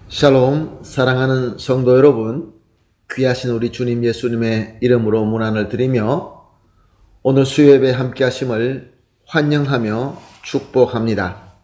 샬롬, 사랑하는 성도 여러분, 귀하신 우리 주님 예수님의 이름으로 문안을 드리며 오늘 수요예배 함께 하심을 환영하며 축복합니다.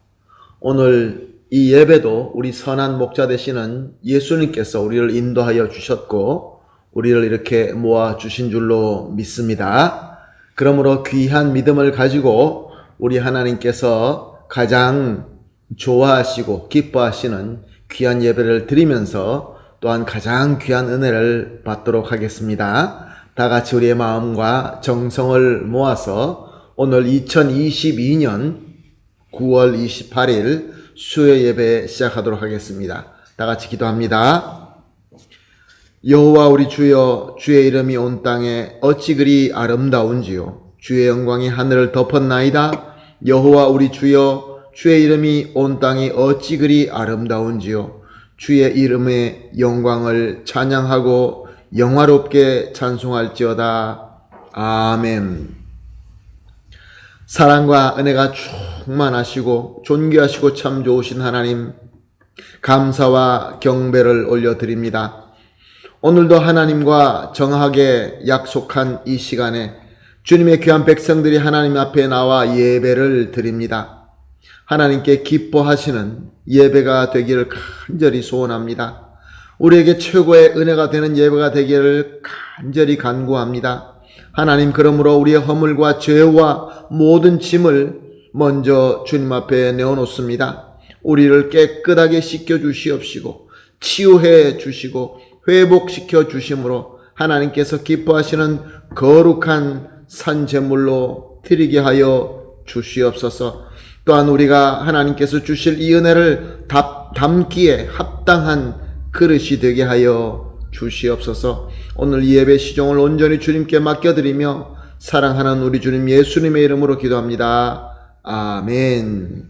오늘 이 예배도 우리 선한 목자 되시는 예수님께서 우리를 인도하여 주셨고 우리를 이렇게 모아 주신 줄로 믿습니다. 그러므로 귀한 믿음을 가지고 우리 하나님께서 가장 좋아하시고 기뻐하시는 귀한 예배를 드리면서 또한 가장 귀한 은혜를 받도록 하겠습니다. 다 같이 우리의 마음과 정성을 모아서 오늘 2022년 9월 28일 수요 예배 시작하도록 하겠습니다. 다 같이 기도합니다. 여호와 우리 주여, 주의 이름이 온 땅에 어찌 그리 아름다운지요. 주의 영광이 하늘을 덮었나이다. 여호와 우리 주여, 주의 이름이 온 땅이 어찌 그리 아름다운지요. 주의 이름의 영광을 찬양하고 영화롭게 찬송할지어다. 아멘. 사랑과 은혜가 충만하시고 존귀하시고 참 좋으신 하나님, 감사와 경배를 올려드립니다. 오늘도 하나님과 정하게 약속한 이 시간에 주님의 귀한 백성들이 하나님 앞에 나와 예배를 드립니다. 하나님께 기뻐하시는 예배가 되기를 간절히 소원합니다. 우리에게 최고의 은혜가 되는 예배가 되기를 간절히 간구합니다. 하나님, 그러므로 우리의 허물과 죄와 모든 짐을 먼저 주님 앞에 내어놓습니다. 우리를 깨끗하게 씻겨 주시옵시고 치유해 주시고 회복시켜 주심으로 하나님께서 기뻐하시는 거룩한 산제물로 드리게 하여 주시옵소서. 또한 우리가 하나님께서 주실 이 은혜를 담기에 합당한 그릇이 되게 하여 주시옵소서. 오늘 이 예배 시종을 온전히 주님께 맡겨드리며 사랑하는 우리 주님 예수님의 이름으로 기도합니다. 아멘.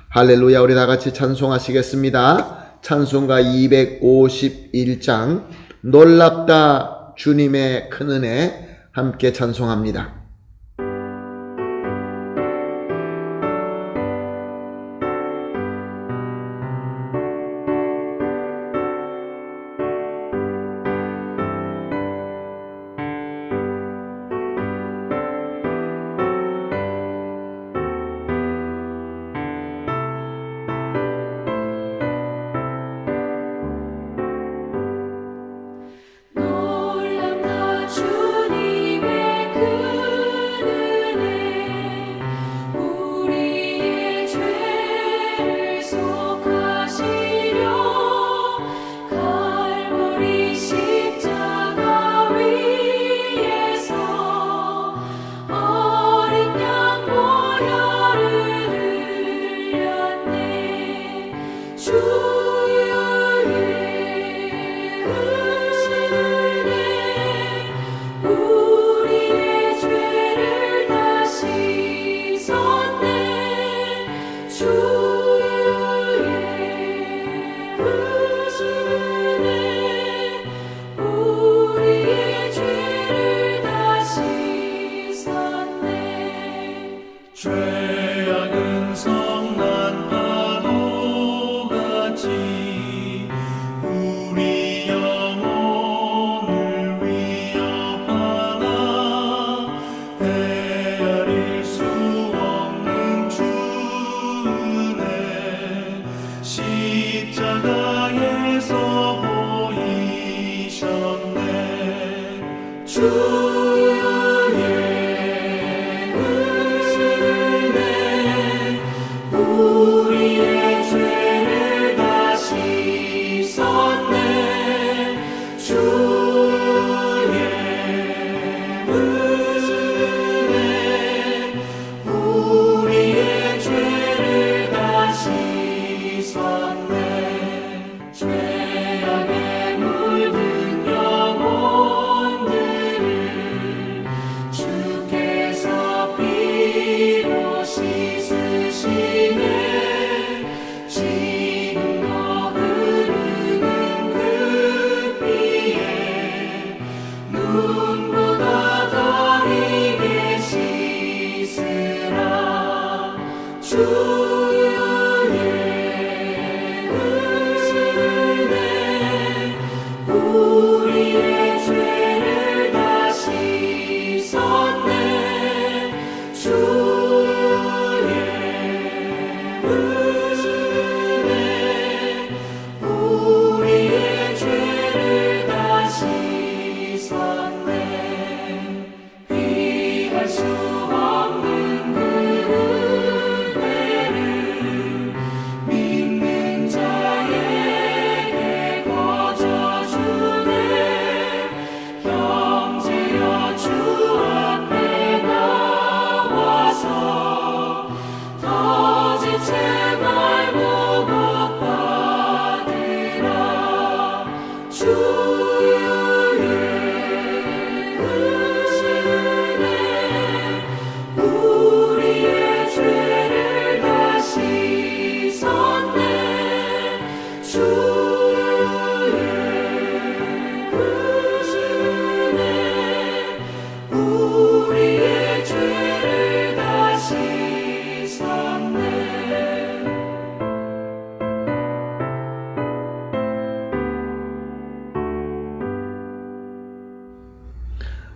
할렐루야. 우리 다같이 찬송하시겠습니다. 찬송가 251장 놀랍다 주님의 큰 은혜 함께 찬송합니다.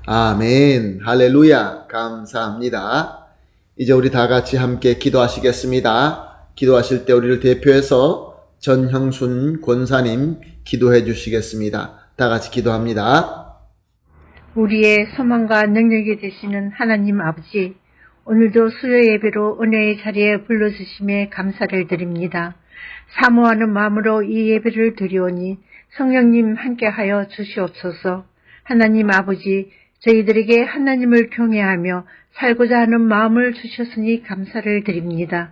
아멘. 할렐루야. 감사합니다. 이제 우리 다 같이 함께 기도하시겠습니다. 기도하실 때 우리를 대표해서 전형순 권사님 기도해 주시겠습니다. 다 같이 기도합니다. 우리의 소망과 능력이 되시는 하나님 아버지, 오늘도 수요 예배로 은혜의 자리에 불러주심에 감사를 드립니다. 사모하는 마음으로 이 예배를 드리오니 성령님 함께하여 주시옵소서. 하나님 아버지, 저희들에게 하나님을 경외하며 살고자 하는 마음을 주셨으니 감사를 드립니다.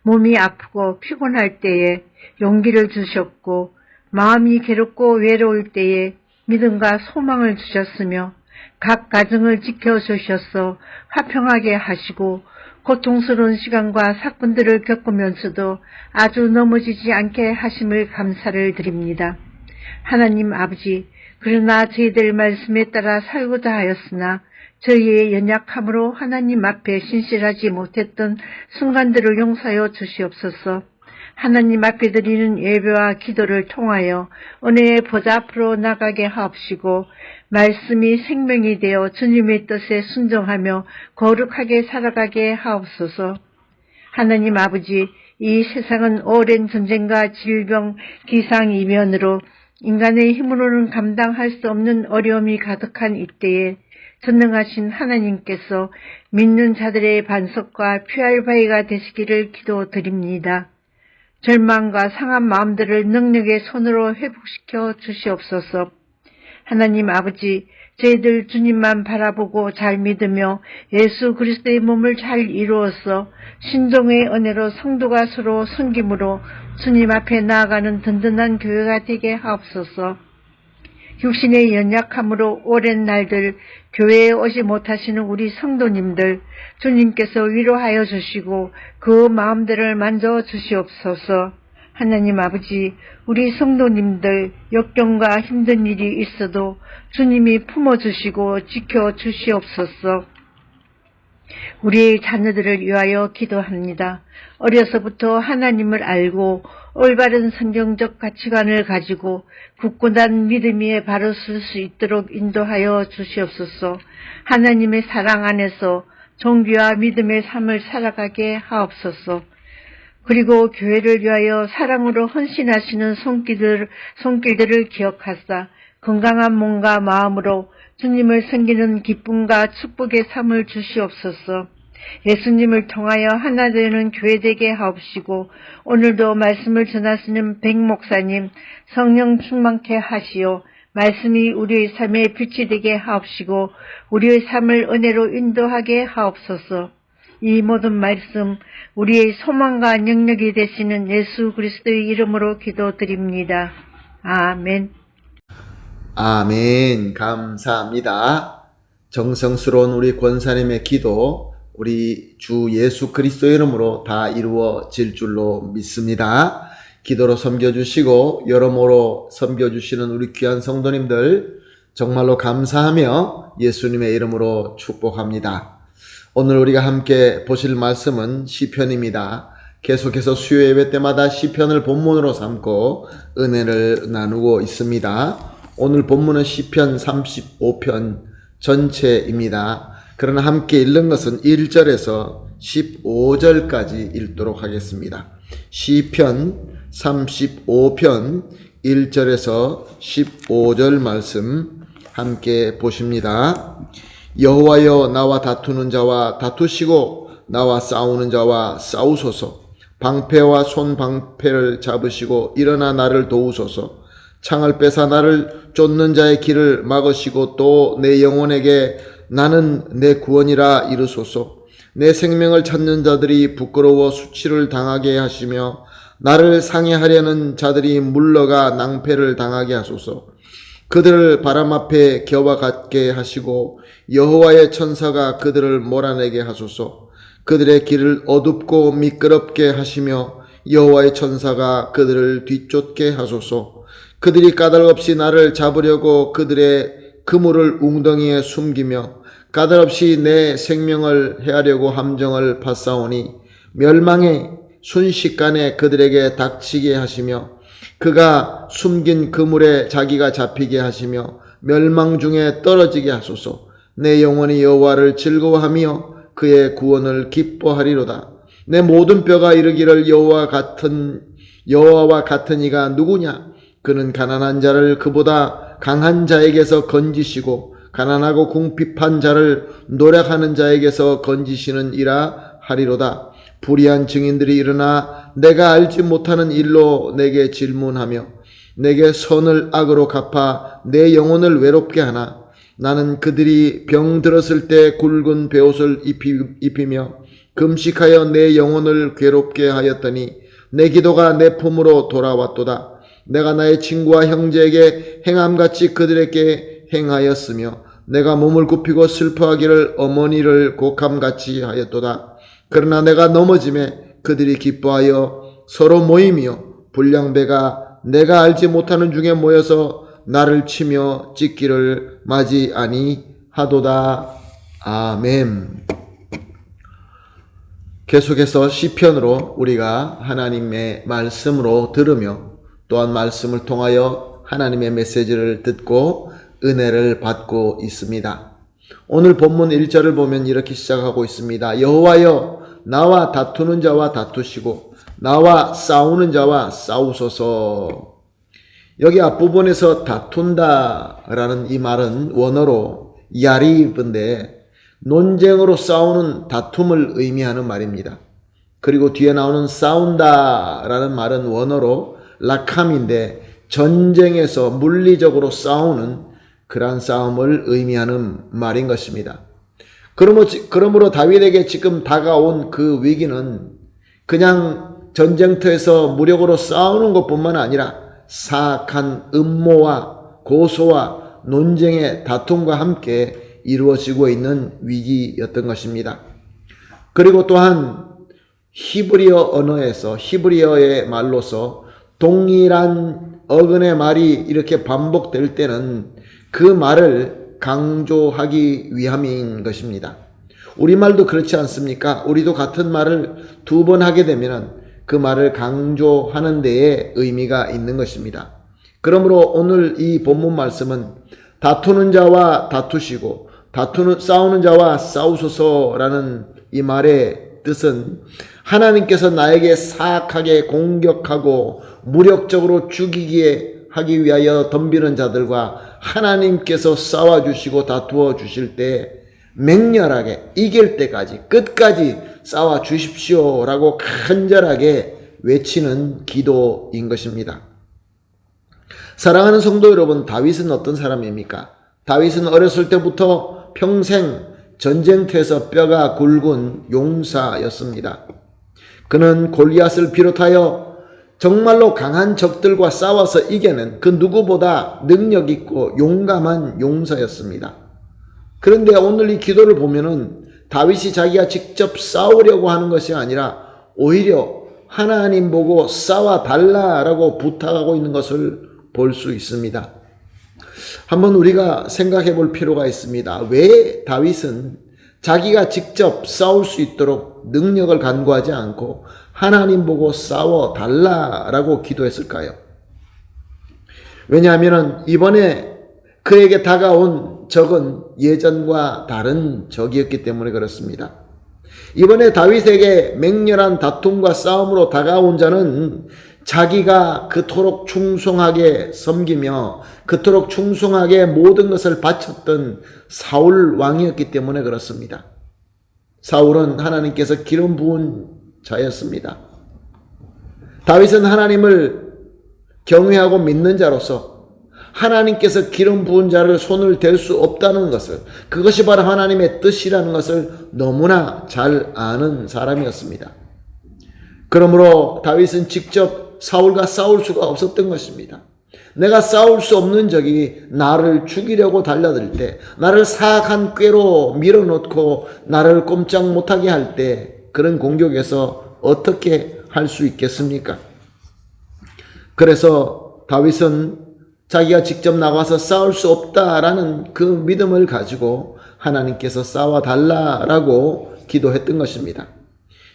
몸이 아프고 피곤할 때에 용기를 주셨고 마음이 괴롭고 외로울 때에 믿음과 소망을 주셨으며 각 가정을 지켜주셔서 화평하게 하시고 고통스러운 시간과 사건들을 겪으면서도 아주 넘어지지 않게 하심을 감사를 드립니다. 하나님 아버지, 그러나 저희들 말씀에 따라 살고자 하였으나 저희의 연약함으로 하나님 앞에 신실하지 못했던 순간들을 용서하여 주시옵소서. 하나님 앞에 드리는 예배와 기도를 통하여 은혜의 보좌 앞으로 나가게 하옵시고 말씀이 생명이 되어 주님의 뜻에 순종하며 거룩하게 살아가게 하옵소서. 하나님 아버지, 이 세상은 오랜 전쟁과 질병, 기상이변으로 인간의 힘으로는 감당할 수 없는 어려움이 가득한 이때에 전능하신 하나님께서 믿는 자들의 반석과 피할 바위가 되시기를 기도드립니다. 절망과 상한 마음들을 능력의 손으로 회복시켜 주시옵소서. 하나님 아버지, 저희들 주님만 바라보고 잘 믿으며 예수 그리스도의 몸을 잘 이루어서 신종의 은혜로 성도가 서로 섬김으로 주님 앞에 나아가는 든든한 교회가 되게 하옵소서. 육신의 연약함으로 오랜 날들 교회에 오지 못하시는 우리 성도님들 주님께서 위로하여 주시고 그 마음들을 만져 주시옵소서. 하나님 아버지, 우리 성도님들 역경과 힘든 일이 있어도 주님이 품어주시고 지켜주시옵소서. 우리의 자녀들을 위하여 기도합니다. 어려서부터 하나님을 알고 올바른 성경적 가치관을 가지고 굳건한 믿음 위에 바로 설 수 있도록 인도하여 주시옵소서. 하나님의 사랑 안에서 종교와 믿음의 삶을 살아가게 하옵소서. 그리고 교회를 위하여 사랑으로 헌신하시는 손길들을 기억하사 건강한 몸과 마음으로 주님을 섬기는 기쁨과 축복의 삶을 주시옵소서. 예수님을 통하여 하나 되는 교회 되게 하옵시고 오늘도 말씀을 전하시는 백 목사님 성령 충만케 하시어 말씀이 우리의 삶에 빛이 되게 하옵시고 우리의 삶을 은혜로 인도하게 하옵소서. 이 모든 말씀 우리의 소망과 능력이 되시는 예수 그리스도의 이름으로 기도드립니다. 아멘. 아멘. 감사합니다. 정성스러운 우리 권사님의 기도 우리 주 예수 그리스도의 이름으로 다 이루어질 줄로 믿습니다. 기도로 섬겨주시고 여러모로 섬겨주시는 우리 귀한 성도님들 정말로 감사하며 예수님의 이름으로 축복합니다. 오늘 우리가 함께 보실 말씀은 시편입니다. 계속해서 수요 예배 때마다 시편을 본문으로 삼고 은혜를 나누고 있습니다. 오늘 본문은 시편 35편 전체입니다. 그러나 함께 읽는 것은 1절에서 15절까지 읽도록 하겠습니다. 시편 35편 1절에서 15절 말씀 함께 보십니다. 여호와여, 나와 다투는 자와 다투시고 나와 싸우는 자와 싸우소서. 방패와 손방패를 잡으시고 일어나 나를 도우소서. 창을 빼사 나를 쫓는 자의 길을 막으시고 또 내 영혼에게 나는 내 구원이라 이르소서. 내 생명을 찾는 자들이 부끄러워 수치를 당하게 하시며 나를 상해하려는 자들이 물러가 낭패를 당하게 하소서. 그들을 바람 앞에 겨와 같게 하시고 여호와의 천사가 그들을 몰아내게 하소서. 그들의 길을 어둡고 미끄럽게 하시며 여호와의 천사가 그들을 뒤쫓게 하소서. 그들이 까닭없이 나를 잡으려고 그들의 그물을 웅덩이에 숨기며 까닭없이 내 생명을 해하려고 함정을 파싸오니 멸망의 순식간에 그들에게 닥치게 하시며 그가 숨긴 그물에 자기가 잡히게 하시며 멸망 중에 떨어지게 하소서. 내 영혼이 여호와를 즐거워하며 그의 구원을 기뻐하리로다. 내 모든 뼈가 이르기를 여호와와 같은 이가 누구냐? 그는 가난한 자를 그보다 강한 자에게서 건지시고 가난하고 궁핍한 자를 노력하는 자에게서 건지시는 이라 하리로다. 불의한 증인들이 일어나 내가 알지 못하는 일로 내게 질문하며 내게 선을 악으로 갚아 내 영혼을 외롭게 하나 나는 그들이 병 들었을 때 굵은 베옷을 입히며 금식하여 내 영혼을 괴롭게 하였더니 내 기도가 내 품으로 돌아왔도다. 내가 나의 친구와 형제에게 행함같이 그들에게 행하였으며 내가 몸을 굽히고 슬퍼하기를 어머니를 곡함같이 하였도다. 그러나 내가 넘어짐에 그들이 기뻐하여 서로 모이며 불량배가 내가 알지 못하는 중에 모여서 나를 치며 찢기를 맞이 아니하도다. 아멘. 계속해서 시편으로 우리가 하나님의 말씀으로 들으며 또한 말씀을 통하여 하나님의 메시지를 듣고 은혜를 받고 있습니다. 오늘 본문 1절을 보면 이렇게 시작하고 있습니다. 여호와여 나와 다투는 자와 다투시고 나와 싸우는 자와 싸우소서. 여기 앞부분에서 다툰다라는 이 말은 원어로 야리브인데 논쟁으로 싸우는 다툼을 의미하는 말입니다. 그리고 뒤에 나오는 싸운다라는 말은 원어로 라캄인데 전쟁에서 물리적으로 싸우는 그러한 싸움을 의미하는 말인 것입니다. 그러므로 다윗에게 지금 다가온 그 위기는 그냥 전쟁터에서 무력으로 싸우는 것뿐만 아니라 사악한 음모와 고소와 논쟁의 다툼과 함께 이루어지고 있는 위기였던 것입니다. 그리고 또한 히브리어 언어에서 히브리어의 말로서 동일한 어근의 말이 이렇게 반복될 때는 그 말을 강조하기 위함인 것입니다. 우리말도 그렇지 않습니까? 우리도 같은 말을 두 번 하게 되면 그 말을 강조하는 데에 의미가 있는 것입니다. 그러므로 오늘 이 본문 말씀은 다투는 자와 다투시고 싸우는 자와 싸우소서라는 이 말의 뜻은 하나님께서 나에게 사악하게 공격하고 무력적으로 죽이게 하기 위하여 덤비는 자들과 하나님께서 싸워주시고 다투어 주실 때 맹렬하게 이길 때까지 끝까지 싸워 주십시오라고 간절하게 외치는 기도인 것입니다. 사랑하는 성도 여러분, 다윗은 어떤 사람입니까? 다윗은 어렸을 때부터 평생 전쟁터에서 뼈가 굵은 용사였습니다. 그는 골리앗을 비롯하여 정말로 강한 적들과 싸워서 이겨낸 그 누구보다 능력 있고 용감한 용사였습니다. 그런데 오늘 이 기도를 보면은 다윗이 자기가 직접 싸우려고 하는 것이 아니라 오히려 하나님 보고 싸워달라라고 부탁하고 있는 것을 볼 수 있습니다. 한번 우리가 생각해 볼 필요가 있습니다. 왜 다윗은 자기가 직접 싸울 수 있도록 능력을 간구하지 않고 하나님 보고 싸워달라라고 기도했을까요? 왜냐하면 이번에 그에게 다가온 적은 예전과 다른 적이었기 때문에 그렇습니다. 이번에 다윗에게 맹렬한 다툼과 싸움으로 다가온 자는 자기가 그토록 충성하게 섬기며 그토록 충성하게 모든 것을 바쳤던 사울 왕이었기 때문에 그렇습니다. 사울은 하나님께서 기름 부은 자였습니다. 다윗은 하나님을 경외하고 믿는 자로서 하나님께서 기름 부은 자를 손을 댈 수 없다는 것을, 그것이 바로 하나님의 뜻이라는 것을 너무나 잘 아는 사람이었습니다. 그러므로 다윗은 직접 사울과 싸울 수가 없었던 것입니다. 내가 싸울 수 없는 적이 나를 죽이려고 달려들 때, 나를 사악한 꾀로 밀어넣고 나를 꼼짝 못하게 할 때 그런 공격에서 어떻게 할 수 있겠습니까? 그래서 다윗은 자기가 직접 나가서 싸울 수 없다라는 그 믿음을 가지고 하나님께서 싸워달라라고 기도했던 것입니다.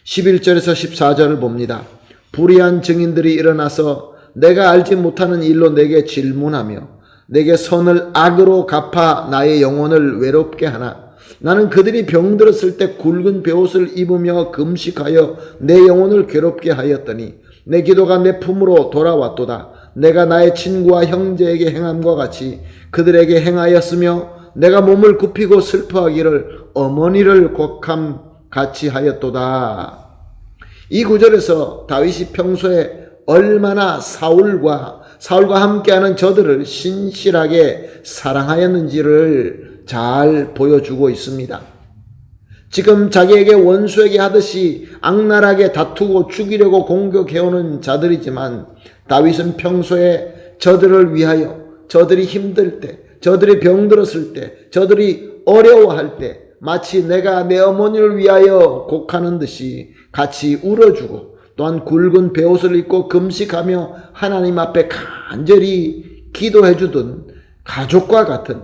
11절에서 14절을 봅니다. 불의한 증인들이 일어나서 내가 알지 못하는 일로 내게 질문하며 내게 선을 악으로 갚아 나의 영혼을 외롭게 하나. 나는 그들이 병들었을 때 굵은 베옷을 입으며 금식하여 내 영혼을 괴롭게 하였더니 내 기도가 내 품으로 돌아왔도다. 내가 나의 친구와 형제에게 행함과 같이 그들에게 행하였으며 내가 몸을 굽히고 슬퍼하기를 어머니를 곡함같이 하였도다. 이 구절에서 다윗이 평소에 얼마나 사울과 함께하는 저들을 신실하게 사랑하였는지를 잘 보여주고 있습니다. 지금 자기에게 원수에게 하듯이 악랄하게 다투고 죽이려고 공격해오는 자들이지만 다윗은 평소에 저들을 위하여, 저들이 힘들 때, 저들이 병들었을 때, 저들이 어려워할 때 마치 내가 내 어머니를 위하여 곡하는 듯이 같이 울어주고 또한 굵은 베옷을 입고 금식하며 하나님 앞에 간절히 기도해주던 가족과 같은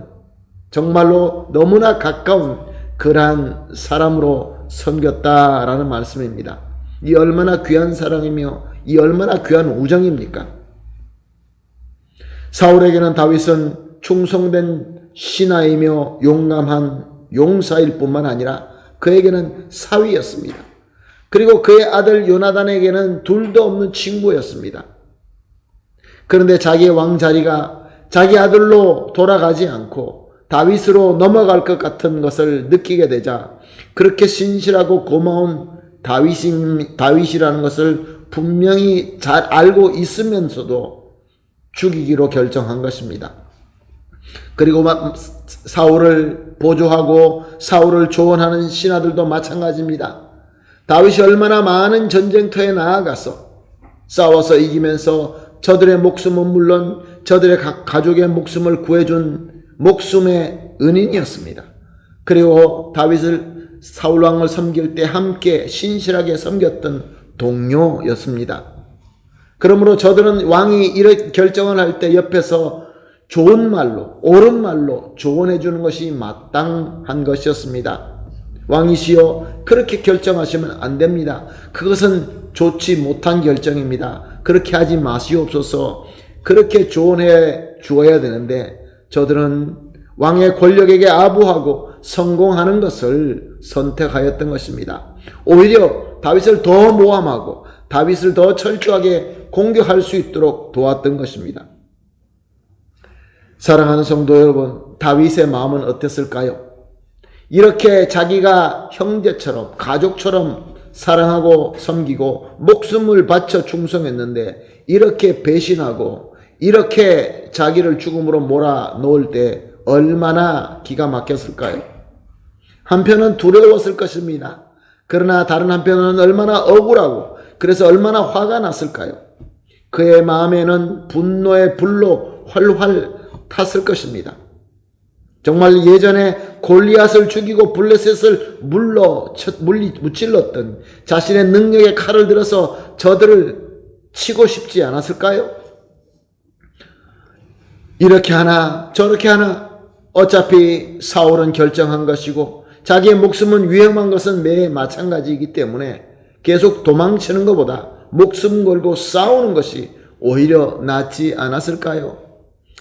정말로 너무나 가까운 그러한 사람으로 섬겼다라는 말씀입니다. 이 얼마나 귀한 사랑이며 이 얼마나 귀한 우정입니까? 사울에게는 다윗은 충성된 신하이며 용감한 용사일 뿐만 아니라 그에게는 사위였습니다. 그리고 그의 아들 요나단에게는 둘도 없는 친구였습니다. 그런데 자기의 왕자리가 자기 아들로 돌아가지 않고 다윗으로 넘어갈 것 같은 것을 느끼게 되자 그렇게 신실하고 고마운 다윗이라는 것을 분명히 잘 알고 있으면서도 죽이기로 결정한 것입니다. 그리고 사울을 보조하고 사울을 조언하는 신하들도 마찬가지입니다. 다윗이 얼마나 많은 전쟁터에 나아가서 싸워서 이기면서 저들의 목숨은 물론 저들의 가족의 목숨을 구해준 목숨의 은인이었습니다. 그리고 다윗을 사울왕을 섬길 때 함께 신실하게 섬겼던 동료였습니다. 그러므로 저들은 왕이 이런 결정을 할 때 옆에서 좋은 말로, 옳은 말로 조언해 주는 것이 마땅한 것이었습니다. 왕이시여, 그렇게 결정하시면 안 됩니다. 그것은 좋지 못한 결정입니다. 그렇게 하지 마시옵소서. 그렇게 조언해 주어야 되는데 저들은 왕의 권력에게 아부하고 성공하는 것을 선택하였던 것입니다. 오히려 다윗을 더 모함하고 다윗을 더 철저하게 공격할 수 있도록 도왔던 것입니다. 사랑하는 성도 여러분, 다윗의 마음은 어땠을까요? 이렇게 자기가 형제처럼 가족처럼 사랑하고 섬기고 목숨을 바쳐 충성했는데 이렇게 배신하고 이렇게 자기를 죽음으로 몰아넣을 때 얼마나 기가 막혔을까요? 한편은 두려웠을 것입니다. 그러나 다른 한편은 얼마나 억울하고 그래서 얼마나 화가 났을까요? 그의 마음에는 분노의 불로 활활 탔을 것입니다. 정말 예전에 골리앗을 죽이고 블레셋을 무찔렀던 자신의 능력의 칼을 들어서 저들을 치고 싶지 않았을까요? 이렇게 하나 저렇게 하나 어차피 사울은 결정한 것이고 자기의 목숨은 위험한 것은 매 마찬가지이기 때문에 계속 도망치는 것보다 목숨 걸고 싸우는 것이 오히려 낫지 않았을까요?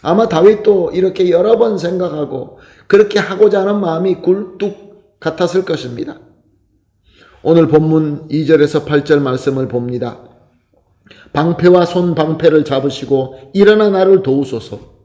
아마 다윗도 이렇게 여러 번 생각하고 그렇게 하고자 하는 마음이 굴뚝 같았을 것입니다. 오늘 본문 2절에서 8절 말씀을 봅니다. 방패와 손방패를 잡으시고 일어나 나를 도우소서.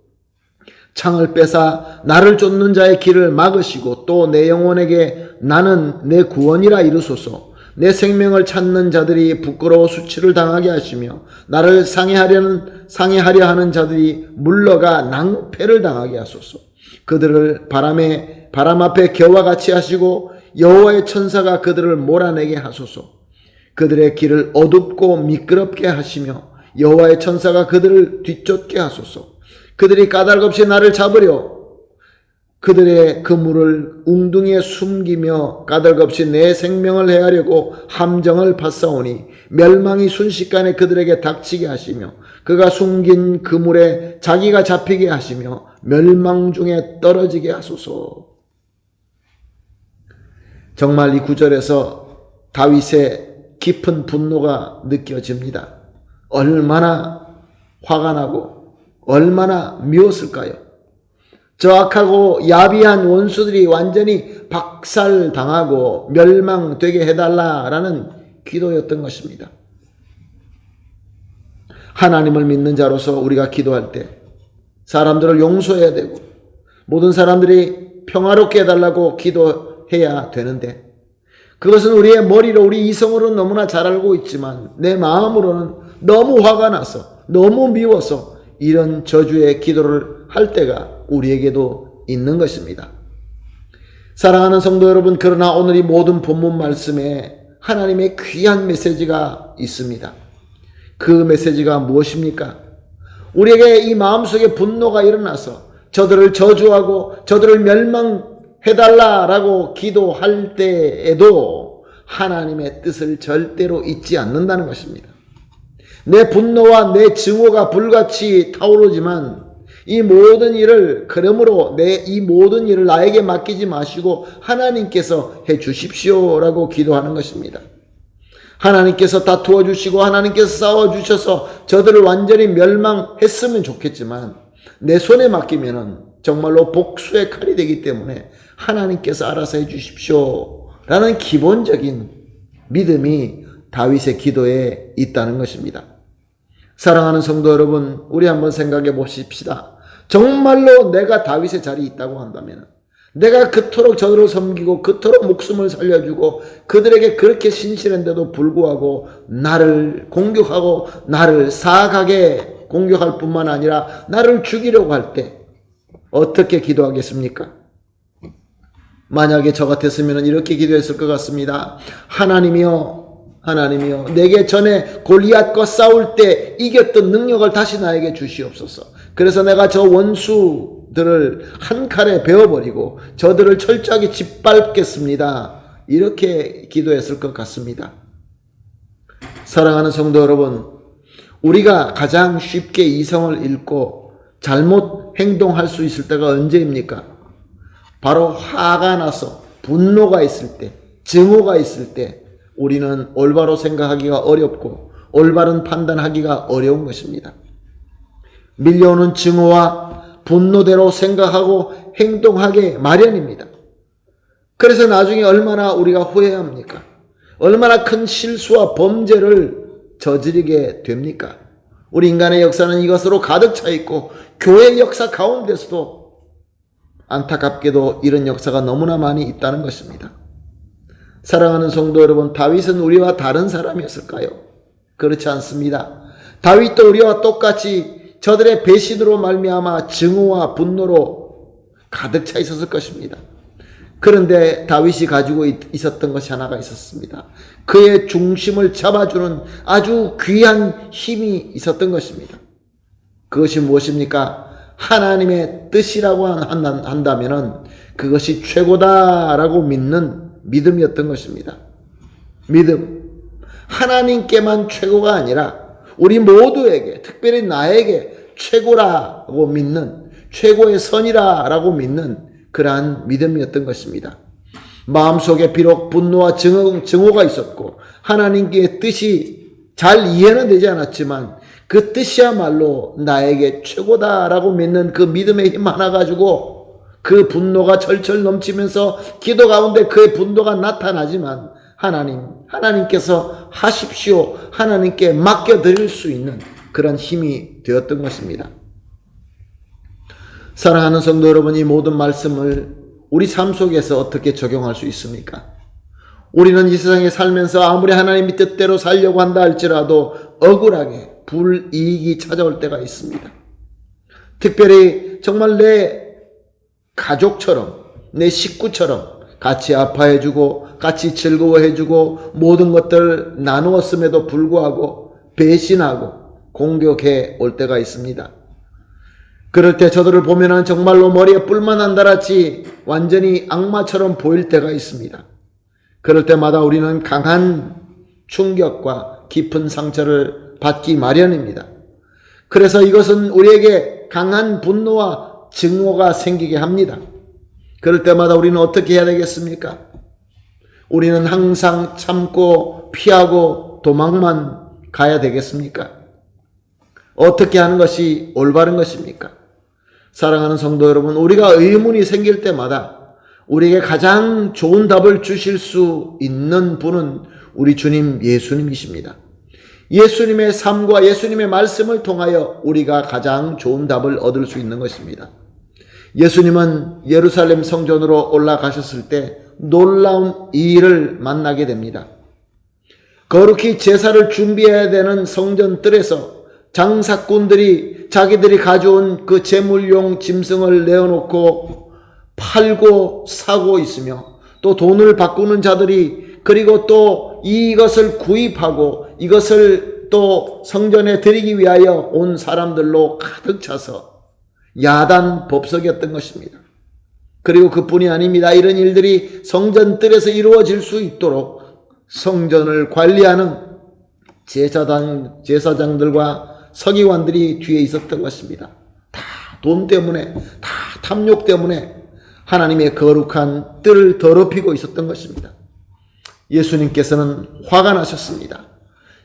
창을 빼사 나를 쫓는 자의 길을 막으시고 또 내 영혼에게 나는 내 구원이라 이르소서. 내 생명을 찾는 자들이 부끄러워 수치를 당하게 하시며 나를 상해하려 하는 자들이 물러가 낭패를 당하게 하소서. 그들을 바람 앞에 겨와 같이 하시고 여호와의 천사가 그들을 몰아내게 하소서. 그들의 길을 어둡고 미끄럽게 하시며 여호와의 천사가 그들을 뒤쫓게 하소서. 그들이 까닭없이 나를 잡으려 그들의 그물을 웅둥이에 숨기며 까닭없이 내 생명을 해하려고 함정을 파싸오니 멸망이 순식간에 그들에게 닥치게 하시며 그가 숨긴 그물에 자기가 잡히게 하시며 멸망 중에 떨어지게 하소서. 정말 이 구절에서 다윗의 깊은 분노가 느껴집니다. 얼마나 화가 나고 얼마나 미웠을까요? 저 악하고 야비한 원수들이 완전히 박살당하고 멸망되게 해달라라는 기도였던 것입니다. 하나님을 믿는 자로서 우리가 기도할 때 사람들을 용서해야 되고 모든 사람들이 평화롭게 해달라고 기도해야 되는데, 그것은 우리의 머리로, 우리 이성으로 너무나 잘 알고 있지만 내 마음으로는 너무 화가 나서, 너무 미워서 이런 저주의 기도를 할 때가 우리에게도 있는 것입니다. 사랑하는 성도 여러분, 그러나 오늘 이 모든 본문 말씀에 하나님의 귀한 메시지가 있습니다. 그 메시지가 무엇입니까? 우리에게 이 마음속에 분노가 일어나서 저들을 저주하고 저들을 멸망해달라라고 기도할 때에도 하나님의 뜻을 절대로 잊지 않는다는 것입니다. 내 분노와 내 증오가 불같이 타오르지만 이 모든 일을, 그러므로 이 모든 일을 나에게 맡기지 마시고 하나님께서 해 주십시오라고 기도하는 것입니다. 하나님께서 다투어 주시고 하나님께서 싸워 주셔서 저들을 완전히 멸망했으면 좋겠지만 내 손에 맡기면은 정말로 복수의 칼이 되기 때문에 하나님께서 알아서 해 주십시오 라는 기본적인 믿음이 다윗의 기도에 있다는 것입니다. 사랑하는 성도 여러분, 우리 한번 생각해 보십시다. 정말로 내가 다윗의 자리에 있다고 한다면, 내가 그토록 저들을 섬기고 그토록 목숨을 살려주고 그들에게 그렇게 신실한데도 불구하고 나를 공격하고 나를 사악하게 공격할 뿐만 아니라 나를 죽이려고 할 때 어떻게 기도하겠습니까? 만약에 저 같았으면 이렇게 기도했을 것 같습니다. 하나님이여, 내게 전에 골리앗과 싸울 때 이겼던 능력을 다시 나에게 주시옵소서. 그래서 내가 저 원수들을 한 칼에 베어버리고 저들을 철저하게 짓밟겠습니다. 이렇게 기도했을 것 같습니다. 사랑하는 성도 여러분, 우리가 가장 쉽게 이성을 잃고 잘못 행동할 수 있을 때가 언제입니까? 바로 화가 나서, 분노가 있을 때, 증오가 있을 때 우리는 올바로 생각하기가 어렵고 올바른 판단하기가 어려운 것입니다. 밀려오는 증오와 분노대로 생각하고 행동하게 마련입니다. 그래서 나중에 얼마나 우리가 후회합니까? 얼마나 큰 실수와 범죄를 저지르게 됩니까? 우리 인간의 역사는 이것으로 가득 차 있고 교회 역사 가운데서도 안타깝게도 이런 역사가 너무나 많이 있다는 것입니다. 사랑하는 성도 여러분, 다윗은 우리와 다른 사람이었을까요? 그렇지 않습니다. 다윗도 우리와 똑같이 저들의 배신으로 말미암아 증오와 분노로 가득 차 있었을 것입니다. 그런데 다윗이 가지고 있었던 것이 하나가 있었습니다. 그의 중심을 잡아주는 아주 귀한 힘이 있었던 것입니다. 그것이 무엇입니까? 하나님의 뜻이라고 한다면 그것이 최고다라고 믿는 믿음이었던 것입니다. 믿음. 하나님께만 최고가 아니라 우리 모두에게, 특별히 나에게 최고라고 믿는, 최고의 선이라고 믿는 그러한 믿음이었던 것입니다. 마음속에 비록 분노와 증오가 있었고 하나님께 뜻이 잘 이해는 되지 않았지만 그 뜻이야말로 나에게 최고다라고 믿는 그 믿음의 힘 하나 가지고 그 분노가 철철 넘치면서 기도 가운데 그의 분노가 나타나지만 하나님께서 하십시오, 하나님께 맡겨드릴 수 있는 그런 힘이 되었던 것입니다. 사랑하는 성도 여러분, 이 모든 말씀을 우리 삶 속에서 어떻게 적용할 수 있습니까? 우리는 이 세상에 살면서 아무리 하나님의 뜻대로 살려고 한다 할지라도 억울하게 불이익이 찾아올 때가 있습니다. 특별히 정말 내 가족처럼, 내 식구처럼 같이 아파해주고 같이 즐거워해주고 모든 것들을 나누었음에도 불구하고 배신하고 공격해 올 때가 있습니다. 그럴 때 저들을 보면은 정말로 머리에 뿔만 한달같이 완전히 악마처럼 보일 때가 있습니다. 그럴 때마다 우리는 강한 충격과 깊은 상처를 받기 마련입니다. 그래서 이것은 우리에게 강한 분노와 증오가 생기게 합니다. 그럴 때마다 우리는 어떻게 해야 되겠습니까? 우리는 항상 참고 피하고 도망만 가야 되겠습니까? 어떻게 하는 것이 올바른 것입니까? 사랑하는 성도 여러분, 우리가 의문이 생길 때마다 우리에게 가장 좋은 답을 주실 수 있는 분은 우리 주님 예수님이십니다. 예수님의 삶과 예수님의 말씀을 통하여 우리가 가장 좋은 답을 얻을 수 있는 것입니다. 예수님은 예루살렘 성전으로 올라가셨을 때 놀라운 일을 만나게 됩니다. 거룩히 제사를 준비해야 되는 성전 뜰에서 장사꾼들이 자기들이 가져온 그 제물용 짐승을 내어놓고 팔고 사고 있으며, 또 돈을 바꾸는 자들이, 그리고 또 이것을 구입하고 이것을 또 성전에 드리기 위하여 온 사람들로 가득 차서 야단 법석이었던 것입니다. 그리고 그뿐이 아닙니다. 이런 일들이 성전 뜰에서 이루어질 수 있도록 성전을 관리하는 제사장들과 서기관들이 뒤에 있었던 것입니다. 다 돈 때문에, 다 탐욕 때문에 하나님의 거룩한 뜰을 더럽히고 있었던 것입니다. 예수님께서는 화가 나셨습니다.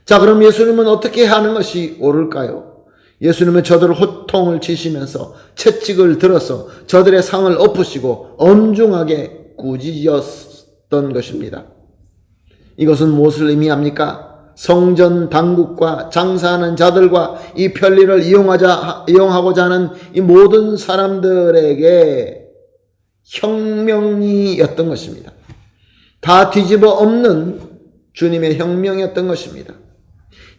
자, 그럼 예수님은 어떻게 하는 것이 옳을까요? 예수님은 저들을 호통을 치시면서 채찍을 들어서 저들의 상을 엎으시고 엄중하게 꾸짖었던 것입니다. 이것은 무엇을 의미합니까? 성전 당국과 장사하는 자들과 이 편리를 이용하고자 하는 이 모든 사람들에게 혁명이었던 것입니다. 다 뒤집어 엎는 주님의 혁명이었던 것입니다.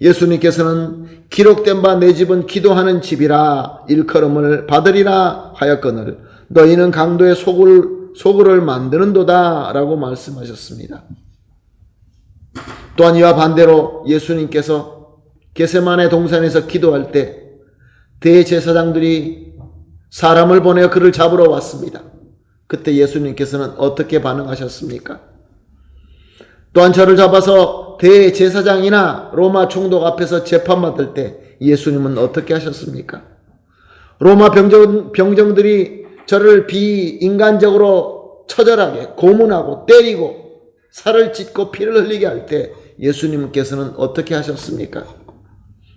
예수님께서는 기록된 바 내 집은 기도하는 집이라 일컬음을 받으리라 하였거늘 너희는 강도의 소굴을 만드는도다 라고 말씀하셨습니다. 또한 이와 반대로 예수님께서 겟세마네 동산에서 기도할 때 대제사장들이 사람을 보내어 그를 잡으러 왔습니다. 그때 예수님께서는 어떻게 반응하셨습니까? 또한 저를 잡아서 대제사장이나 로마 총독 앞에서 재판받을 때 예수님은 어떻게 하셨습니까? 로마 병정들이 저를 비인간적으로 처절하게 고문하고 때리고 살을 찢고 피를 흘리게 할 때 예수님께서는 어떻게 하셨습니까?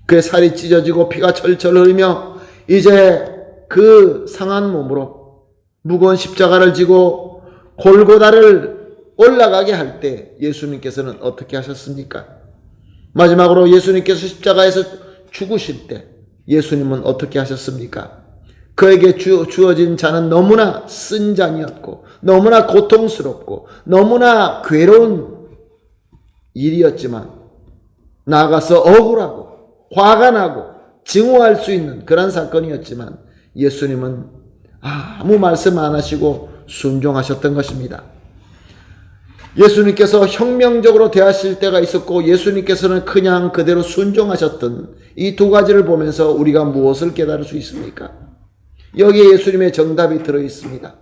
그의 살이 찢어지고 피가 철철 흐르며 이제 그 상한 몸으로 무거운 십자가를 지고 골고다를 올라가게 할 때 예수님께서는 어떻게 하셨습니까? 마지막으로 예수님께서 십자가에서 죽으실 때 예수님은 어떻게 하셨습니까? 그에게 주어진 잔은 너무나 쓴 잔이었고 너무나 고통스럽고 너무나 괴로운 일이었지만, 나아가서 억울하고 화가 나고 증오할 수 있는 그런 사건이었지만 예수님은 아무 말씀 안 하시고 순종하셨던 것입니다. 예수님께서 혁명적으로 대하실 때가 있었고 예수님께서는 그냥 그대로 순종하셨던 이 두 가지를 보면서 우리가 무엇을 깨달을 수 있습니까? 여기에 예수님의 정답이 들어있습니다.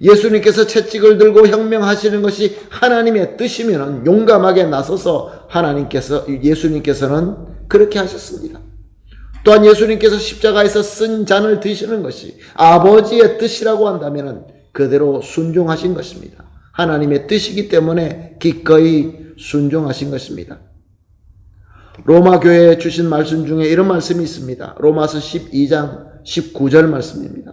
예수님께서 채찍을 들고 혁명하시는 것이 하나님의 뜻이면 용감하게 나서서 예수님께서는 그렇게 하셨습니다. 또한 예수님께서 십자가에서 쓴 잔을 드시는 것이 아버지의 뜻이라고 한다면 그대로 순종하신 것입니다. 하나님의 뜻이기 때문에 기꺼이 순종하신 것입니다. 로마 교회에 주신 말씀 중에 이런 말씀이 있습니다. 로마서 12장 19절 말씀입니다.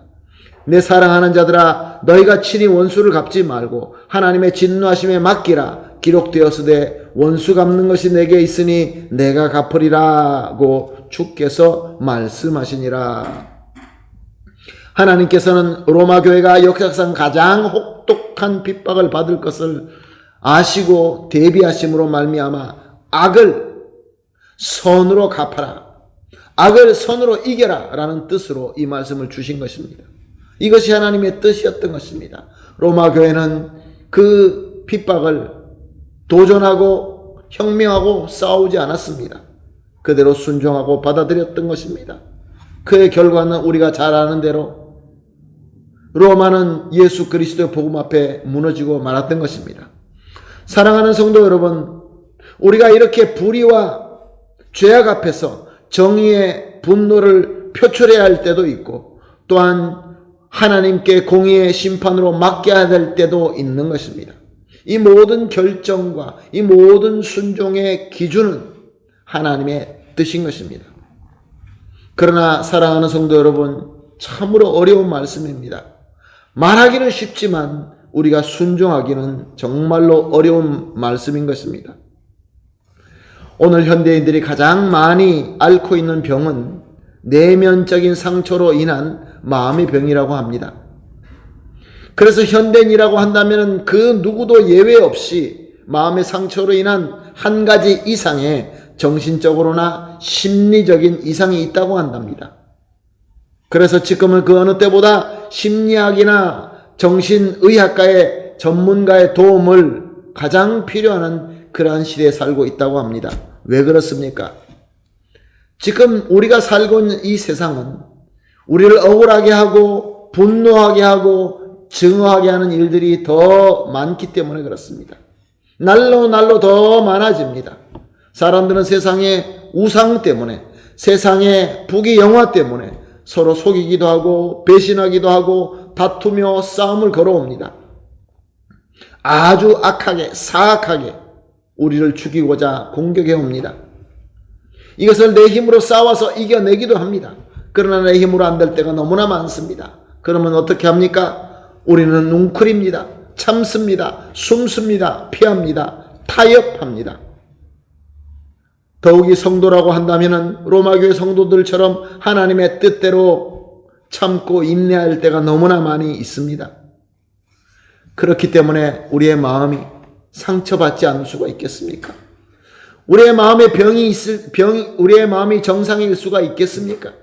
내 사랑하는 자들아 너희가 친히 원수를 갚지 말고 하나님의 진노하심에 맡기라. 기록되었으되 원수 갚는 것이 내게 있으니 내가 갚으리라고 주께서 말씀하시니라. 하나님께서는 로마 교회가 역사상 가장 혹독한 핍박을 받을 것을 아시고 대비하심으로 말미암아 악을 선으로 갚아라, 악을 선으로 이겨라 라는 뜻으로 이 말씀을 주신 것입니다. 이것이 하나님의 뜻이었던 것입니다. 로마 교회는 그 핍박을 도전하고 혁명하고 싸우지 않았습니다. 그대로 순종하고 받아들였던 것입니다. 그의 결과는 우리가 잘 아는 대로 로마는 예수 그리스도의 복음 앞에 무너지고 말았던 것입니다. 사랑하는 성도 여러분, 우리가 이렇게 불의와 죄악 앞에서 정의의 분노를 표출해야 할 때도 있고 또한 하나님께 공의의 심판으로 맡겨야 될 때도 있는 것입니다. 이 모든 결정과 이 모든 순종의 기준은 하나님의 뜻인 것입니다. 그러나 사랑하는 성도 여러분, 참으로 어려운 말씀입니다. 말하기는 쉽지만 우리가 순종하기는 정말로 어려운 말씀인 것입니다. 오늘 현대인들이 가장 많이 앓고 있는 병은 내면적인 상처로 인한 마음의 병이라고 합니다. 그래서 현대인이라고 한다면 그 누구도 예외 없이 마음의 상처로 인한 한 가지 이상의 정신적으로나 심리적인 이상이 있다고 한답니다. 그래서 지금은 그 어느 때보다 심리학이나 정신의학과의 전문가의 도움을 가장 필요한 그러한 시대에 살고 있다고 합니다. 왜 그렇습니까? 지금 우리가 살고 있는 이 세상은 우리를 억울하게 하고 분노하게 하고 증오하게 하는 일들이 더 많기 때문에 그렇습니다. 날로 날로 더 많아집니다. 사람들은 세상의 우상 때문에, 세상의 부귀영화 때문에 서로 속이기도 하고 배신하기도 하고 다투며 싸움을 걸어옵니다. 아주 악하게 사악하게 우리를 죽이고자 공격해 옵니다. 이것을 내 힘으로 싸워서 이겨내기도 합니다. 그러나 내 힘으로 안 될 때가 너무나 많습니다. 그러면 어떻게 합니까? 우리는 웅크립니다. 참습니다. 숨습니다. 피합니다. 타협합니다. 더욱이 성도라고 한다면 로마교회 성도들처럼 하나님의 뜻대로 참고 인내할 때가 너무나 많이 있습니다. 그렇기 때문에 우리의 마음이 상처받지 않을 수가 있겠습니까? 우리의 마음에 우리의 마음이 정상일 수가 있겠습니까?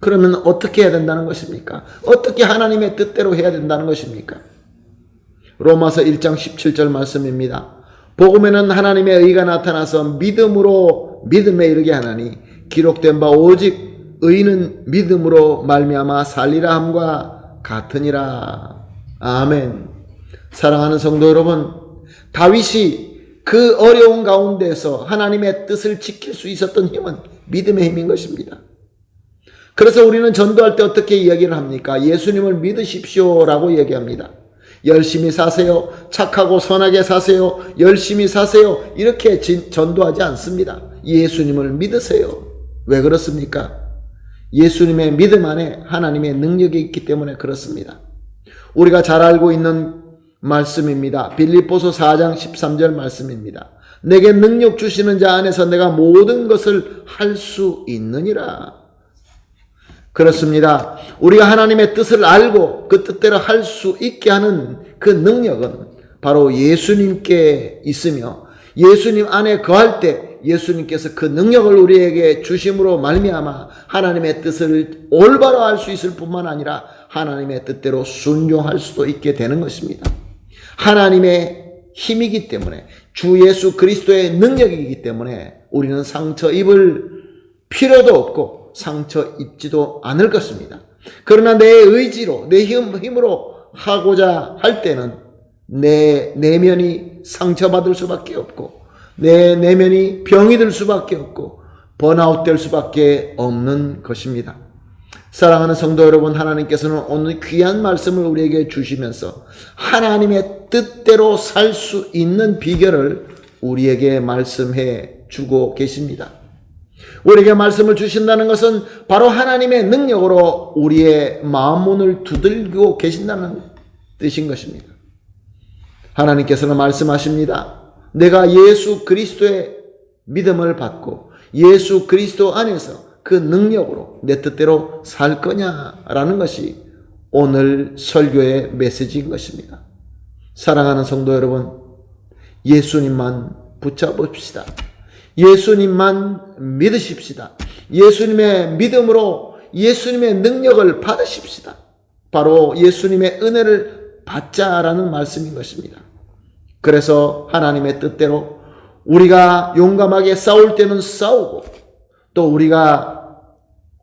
그러면 어떻게 해야 된다는 것입니까? 어떻게 하나님의 뜻대로 해야 된다는 것입니까? 로마서 1장 17절 말씀입니다. 복음에는 하나님의 의가 나타나서 믿음으로 믿음에 이르게 하나니 기록된 바 오직 의는 믿음으로 말미암아 살리라 함과 같으니라. 아멘. 사랑하는 성도 여러분, 다윗이 그 어려운 가운데서 하나님의 뜻을 지킬 수 있었던 힘은 믿음의 힘인 것입니다. 그래서 우리는 전도할 때 어떻게 이야기를 합니까? 예수님을 믿으십시오라고 얘기합니다. 열심히 사세요. 착하고 선하게 사세요. 열심히 사세요. 이렇게 전도하지 않습니다. 예수님을 믿으세요. 왜 그렇습니까? 예수님의 믿음 안에 하나님의 능력이 있기 때문에 그렇습니다. 우리가 잘 알고 있는 말씀입니다. 빌립보서 4장 13절 말씀입니다. 내게 능력 주시는 자 안에서 내가 모든 것을 할 수 있느니라. 그렇습니다. 우리가 하나님의 뜻을 알고 그 뜻대로 할 수 있게 하는 그 능력은 바로 예수님께 있으며 예수님 안에 거할 때 예수님께서 그 능력을 우리에게 주심으로 말미암아 하나님의 뜻을 올바로 할 수 있을 뿐만 아니라 하나님의 뜻대로 순종할 수도 있게 되는 것입니다. 하나님의 힘이기 때문에 주 예수 그리스도의 능력이기 때문에 우리는 상처 입을 필요도 없고 상처 입지도 않을 것입니다. 그러나 내 의지로 내 힘으로 하고자 할 때는 내 내면이 상처받을 수밖에 없고 내 내면이 병이 들 수밖에 없고 번아웃 될 수밖에 없는 것입니다. 사랑하는 성도 여러분, 하나님께서는 오늘 귀한 말씀을 우리에게 주시면서 하나님의 뜻대로 살 수 있는 비결을 우리에게 말씀해 주고 계십니다. 우리에게 말씀을 주신다는 것은 바로 하나님의 능력으로 우리의 마음 문을 두들기고 계신다는 뜻인 것입니다. 하나님께서는 말씀하십니다. 내가 예수 그리스도의 믿음을 받고 예수 그리스도 안에서 그 능력으로 내 뜻대로 살 거냐라는 것이 오늘 설교의 메시지인 것입니다. 사랑하는 성도 여러분, 예수님만 붙잡읍시다. 예수님만 믿으십시다. 예수님의 믿음으로 예수님의 능력을 받으십시다. 바로 예수님의 은혜를 받자라는 말씀인 것입니다. 그래서 하나님의 뜻대로 우리가 용감하게 싸울 때는 싸우고 또 우리가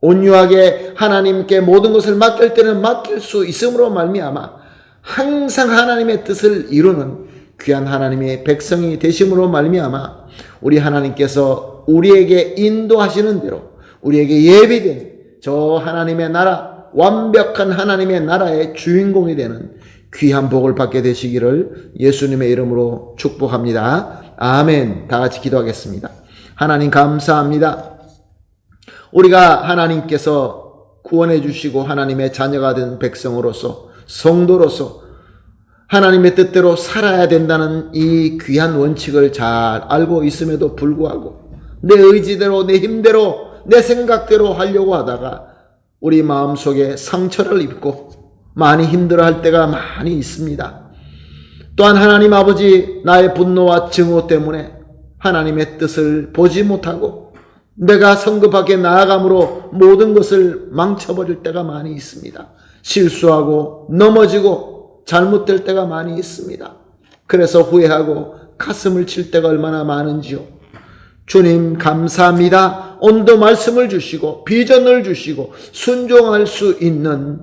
온유하게 하나님께 모든 것을 맡길 때는 맡길 수 있음으로 말미암아 항상 하나님의 뜻을 이루는 귀한 하나님의 백성이 되심으로 말미암아 우리 하나님께서 우리에게 인도하시는 대로 우리에게 예비된 저 하나님의 나라, 완벽한 하나님의 나라의 주인공이 되는 귀한 복을 받게 되시기를 예수님의 이름으로 축복합니다. 아멘. 다 같이 기도하겠습니다. 하나님 감사합니다. 우리가 하나님께서 구원해 주시고 하나님의 자녀가 된 백성으로서 성도로서 하나님의 뜻대로 살아야 된다는 이 귀한 원칙을 잘 알고 있음에도 불구하고 내 의지대로 내 힘대로 내 생각대로 하려고 하다가 우리 마음속에 상처를 입고 많이 힘들어할 때가 많이 있습니다. 또한 하나님 아버지 나의 분노와 증오 때문에 하나님의 뜻을 보지 못하고 내가 성급하게 나아감으로 모든 것을 망쳐버릴 때가 많이 있습니다. 실수하고 넘어지고 잘못될 때가 많이 있습니다. 그래서 후회하고 가슴을 칠 때가 얼마나 많은지요. 주님 감사합니다. 오늘도 말씀을 주시고 비전을 주시고 순종할 수 있는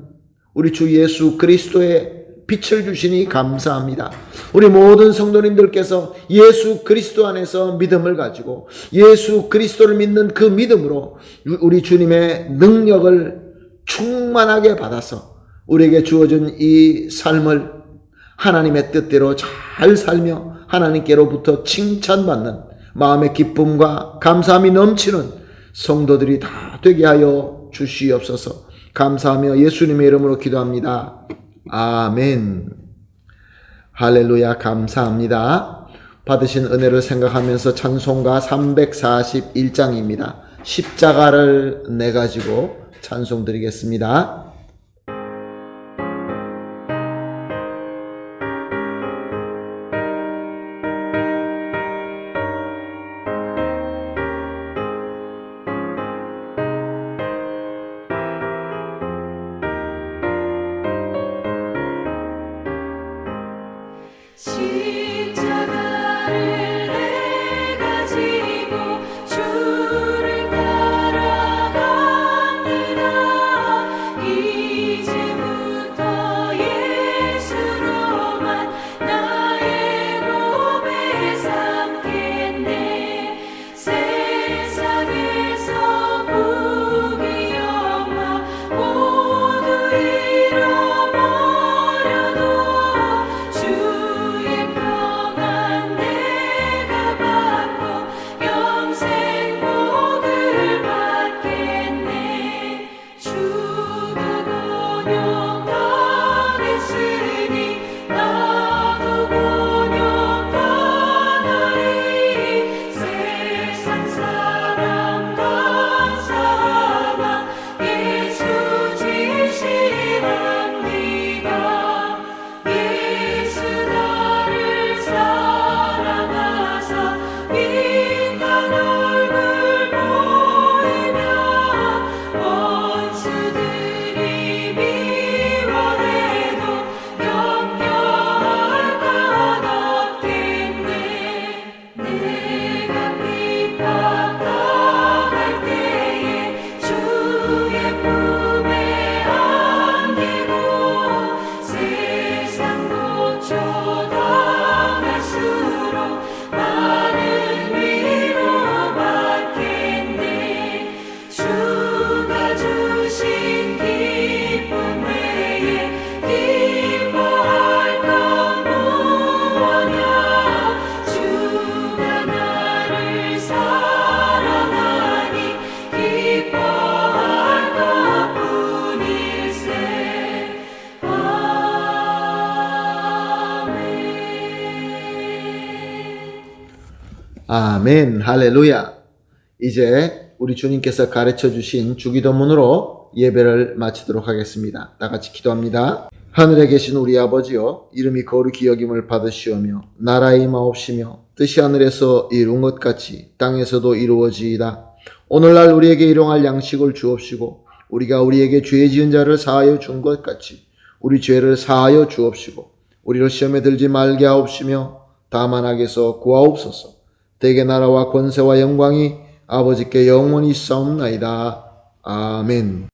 우리 주 예수 그리스도의 빛을 주시니 감사합니다. 우리 모든 성도님들께서 예수 그리스도 안에서 믿음을 가지고 예수 그리스도를 믿는 그 믿음으로 우리 주님의 능력을 충만하게 받아서 우리에게 주어진 이 삶을 하나님의 뜻대로 잘 살며 하나님께로부터 칭찬받는 마음의 기쁨과 감사함이 넘치는 성도들이 다 되게 하여 주시옵소서. 감사하며 예수님의 이름으로 기도합니다. 아멘. 할렐루야. 감사합니다. 받으신 은혜를 생각하면서 찬송가 341장입니다. 십자가를 내 가지고 찬송 드리겠습니다. 십자가를 내 가지고 주를 따라갑니다. 이제부터 예수로만 나의 몸에 삼겠네. 세상에서 부귀영화 모두 잃어버려도 주의 평안 내가 받고 영생 복을 받겠네. 주도 곤욕당했으니 나도 곤욕당하리. 세상 사람 감사하나 예수 진실합니다. 예수 나를 사랑하사 인간 얼굴 보이면 원수들이 미워해도 염려할 것 없겠네. 내가 핍박당할 때에 주의 품에 안기고 세상 고초당할수록 많은 위로 받겠네. 주가 주신 기쁨 외에 기뻐할 건 무엇냐. 주가 나를 사랑하니 기뻐할 것뿐일세. 아멘. 아멘. 할렐루야. 이제 우리 주님께서 가르쳐 주신 주기도문으로 예배를 마치도록 하겠습니다. 다 같이 기도합니다. 하늘에 계신 우리 아버지여, 이름이 거룩히 여김을 받으시오며 나라의 임하옵시며 뜻이 하늘에서 이룬 것 같이 땅에서도 이루어지이다. 오늘날 우리에게 일용할 양식을 주옵시고 우리가 우리에게 죄 지은 자를 사하여 준 것 같이 우리 죄를 사하여 주옵시고 우리를 시험에 들지 말게 하옵시며 다만 악에서 구하옵소서. 대개 나라와 권세와 영광이 아버지께 영원히 있사옵나이다. 아멘.